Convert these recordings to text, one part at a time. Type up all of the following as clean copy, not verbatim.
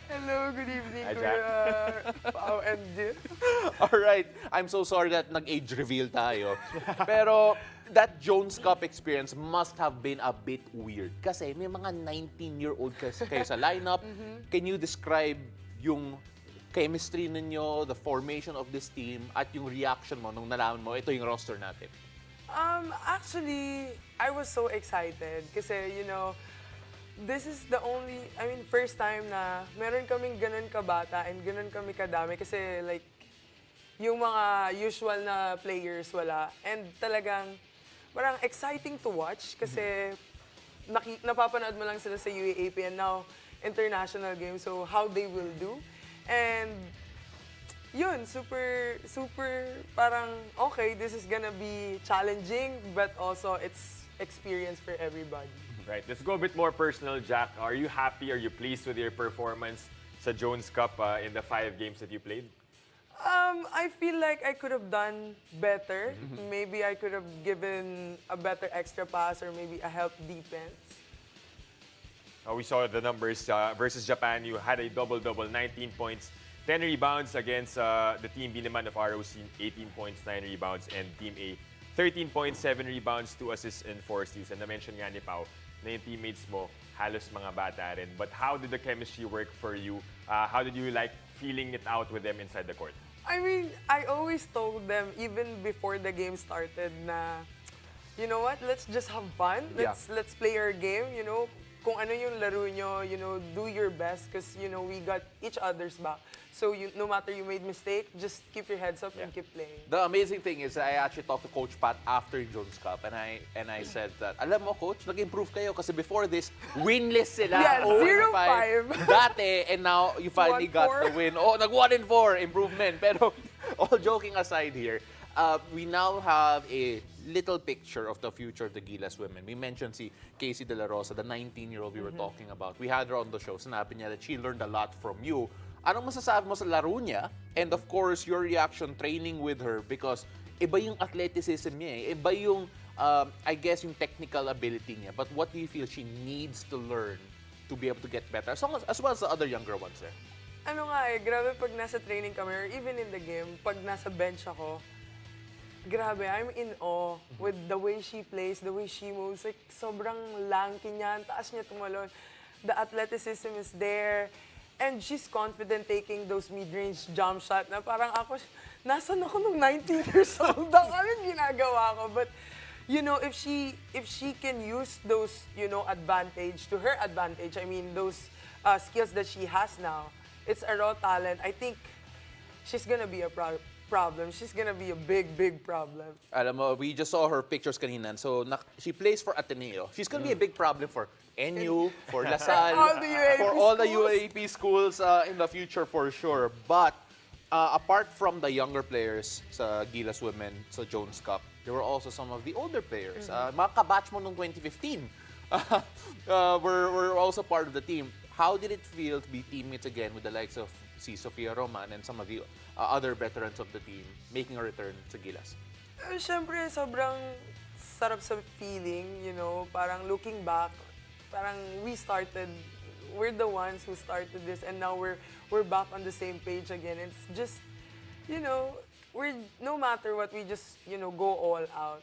Hello, good evening, Hi, Jack. Kuya Pao and Jill. Alright, I'm so sorry that nag-age reveal tayo. Pero that Jones Cup experience must have been a bit weird. Kasi may mga 19-year-old kayo sa lineup. Can you describe yung chemistry ninyo, the formation of this team, at yung reaction mo nung nalaman mo, ito yung roster natin? Actually, I was so excited kasi, this is the first time na meron kaming ganun kabata and ganun kami kadami kasi like, yung mga usual na players wala. And talagang, parang exciting to watch kasi napapanood mo lang sila sa UAAP and now international games, so how they will do. And yun, super parang, okay, this is gonna be challenging, but also it's experience for everybody. Right, let's go a bit more personal, Jack. Are you happy? Are you pleased with your performance sa Jones Cup in the 5 games that you played? I feel like I could have done better. Maybe I could have given a better extra pass or maybe a help defense. We saw the numbers versus Japan. You had a double-double, 19 points, 10 rebounds against the Team B naman of ROC, 18 points, 9 rebounds, and Team A, 13.7 rebounds, 2 assists, and 4 steals. And na-mention nga ni Pao na yung teammates mo, halos mga bata rin. But how did the chemistry work for you? How did you like feeling it out with them inside the court? I mean, I always told them, even before the game started, na, you know what, let's just have fun. Let's play our game, kung ano yung laro nyo, do your best because, we got each other's back. So no matter you made mistake, just keep your heads up and keep playing. The amazing thing is I actually talked to Coach Pat after Jones Cup and I said that, alam mo Coach, nag-improve kayo kasi before this, winless sila. Yeah, 0-5. Dati, and now you finally got 1-4. the win. Oh, nag-1-4, improvement. Pero all joking aside here, we now have a little picture of the future of the Gilas Women. We mentioned si Casey De La Rosa, the 19-year-old we were talking about. We had her on the show. Sinabi niya that she learned a lot from you. Anong masasabi mo sa laro niya? And of course, your reaction training with her because iba yung athleticism niya eh. Iba yung, I guess, yung technical ability niya. But what do you feel she needs to learn to be able to get better? As well as the other younger ones eh. Ano nga grabe pag nasa training kami or even in the game, pag nasa bench ako, grabe, I'm in awe with the way she plays, the way she moves. Like, sobrang lanky niya, ang taas niya tumalon. The athleticism is there. And she's confident taking those mid-range jump shot na parang ako, nasan ako nung 19 years old? Anong ginagawa ko? But, if she can use those, advantage to her advantage, I mean, those skills that she has now, it's a raw talent. I think she's gonna be a problem. She's gonna be a big problem. Alam mo, we just saw her pictures kanina. So, she plays for Ateneo. She's gonna be a big problem for NU, for LaSalle, All the UAP for all the schools. UAP schools in the future for sure. But, apart from the younger players sa Gilas Women, sa Jones Cup, there were also some of the older players. Mga kabatch mo nung 2015 were also part of the team. How did it feel to be teammates again with the likes of si Sofia Roman and some of the other veterans of the team making a return to Gilas? Siyempre, sobrang sarap sa feeling, parang looking back, parang we're the ones who started this and now we're back on the same page again. It's just, we're, no matter what, we just, go all out.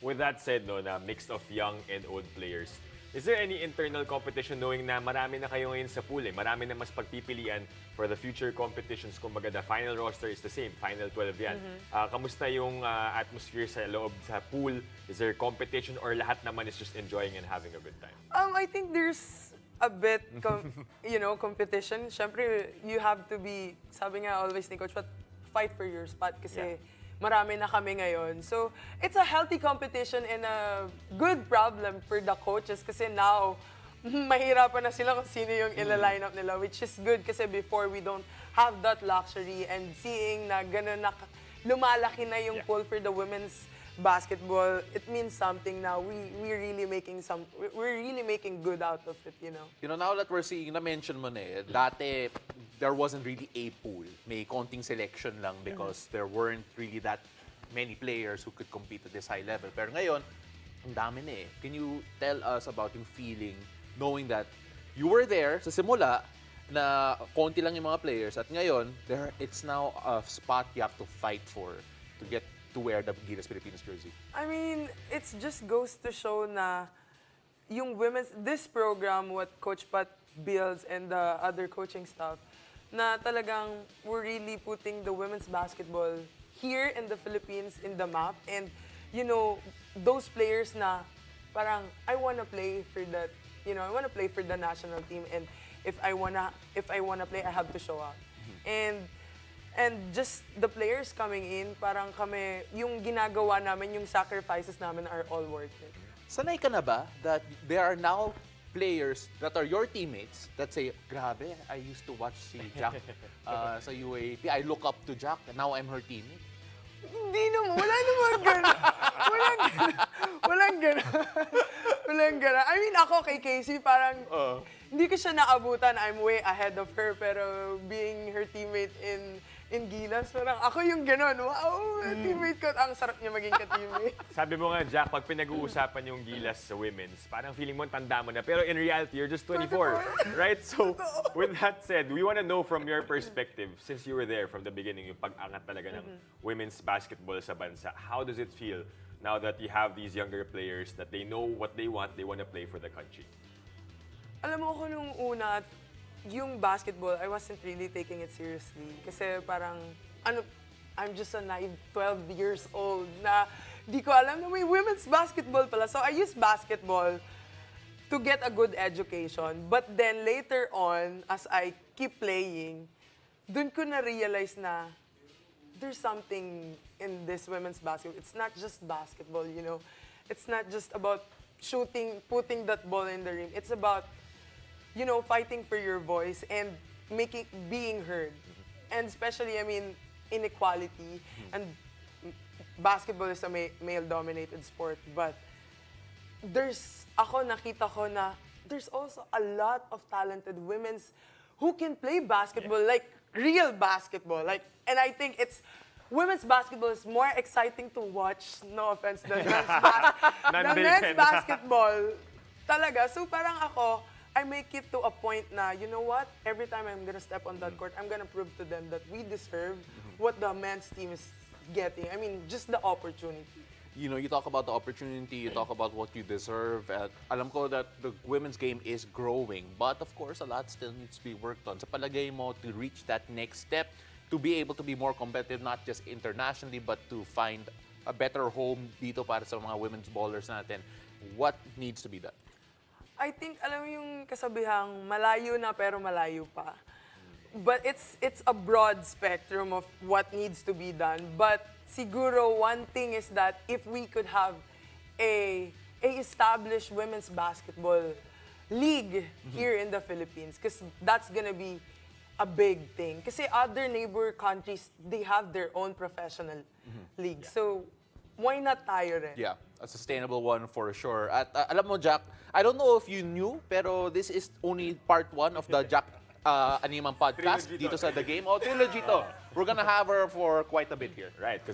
With that said, na mix of young and old players, is there any internal competition knowing na marami na kayo ngayon sa pool? Marami na mas pagpipilian for the future competitions. Kumbaga, the final roster is the same, final 12 yan. Kamusta yung atmosphere sa loob sa pool? Is there competition or lahat naman is just enjoying and having a good time? I think there's a bit, competition. Siyempre, you have to be, sabi nga always ni Coach, but fight for your spot kasi marami na kami ngayon. So, it's a healthy competition and a good problem for the coaches kasi now, mahirapan na sila kung sino yung ila-line up nila, which is good kasi before we don't have that luxury and seeing na gano'n na lumalaki na yung pool for the women's basketball, it means something now. We're really making good out of it, Now that we're seeing, na-mention mo na dati, there wasn't really a pool. May konting selection lang because there weren't really that many players who could compete at this high level. Pero ngayon, ang dami na Can you tell us about yung feeling knowing that you were there sa simula na konti lang yung mga players at ngayon, it's now a spot you have to fight for to get to wear the Gilas Philippines jersey. I mean, it just goes to show na yung this program, what Coach Pat builds and the other coaching staff, na talagang we're really putting the women's basketball here in the Philippines in the map. And, you know, those players na parang, I wanna play for that, you know, I wanna play for the national team. And if I wanna play, I have to show up. And just the players coming in, parang kami, yung ginagawa namin, yung sacrifices namin are all worth it. Sanay ka na ba that there are now players that are your teammates that say, grabe, I used to watch si Jack sa UAP. I look up to Jack, and now I'm her teammate. Hindi naman, wala naman gano'n. Walang gano'n. I mean, ako kay Casey, parang hindi ko siya naabutan. I'm way ahead of her, pero being her teammate in Gilas, parang ako yung gano'n. Wow, teammate ko. Ang sarap niya maging ka-teammate. Sabi mo nga, Jack, pag pinag-uusapan yung Gilas sa women's, parang feeling mo tanda mo na. Pero in reality, you're just 24, right? So, with that said, we want to know from your perspective, since you were there from the beginning, yung pag-angat talaga ng women's basketball sa bansa, how does it feel now that you have these younger players that they know what they want to play for the country? Alam mo ako nung una, yung basketball, I wasn't really taking it seriously. Kasi parang, I'm just a naive 12 years old na di ko alam na may women's basketball pala. So I used basketball to get a good education. But then later on, as I keep playing, dun ko na-realize na there's something in this women's basketball. It's not just basketball, you know. It's not just about shooting, putting that ball in the rim. It's about, you know, fighting for your voice and being heard. And especially, I mean, inequality. And basketball is a male-dominated sport. But nakita ko na there's also a lot of talented women's who can play basketball, like real basketball. And I think women's basketball is more exciting to watch, no offense, than men's basketball. Talaga. So parang ako, I make it to a point na, you know what? Every time I'm gonna step on that court, I'm gonna prove to them that we deserve what the men's team is getting. I mean, just the opportunity. You know, you talk about the opportunity, you talk about what you deserve. At alam ko that the women's game is growing, but of course, a lot still needs to be worked on. Sa palagay mo, to reach that next step, to be able to be more competitive, not just internationally, but to find a better home dito para sa mga women's ballers natin, what needs to be done? I think, alam mo yung kasabihang malayo na pero malayo pa. But it's a broad spectrum of what needs to be done. But siguro one thing is that if we could have a established women's basketball league here in the Philippines, because that's gonna be a big thing. Kasi other neighbor countries, they have their own professional league. So why not tayo rin? Yeah, a sustainable one for sure. At alam mo, Jack, I don't know if you knew, pero this is only part 1 of the Jack Animam podcast Trilogy dito to. sa The Game. Trilogy to. We're gonna have her for quite a bit here. Right.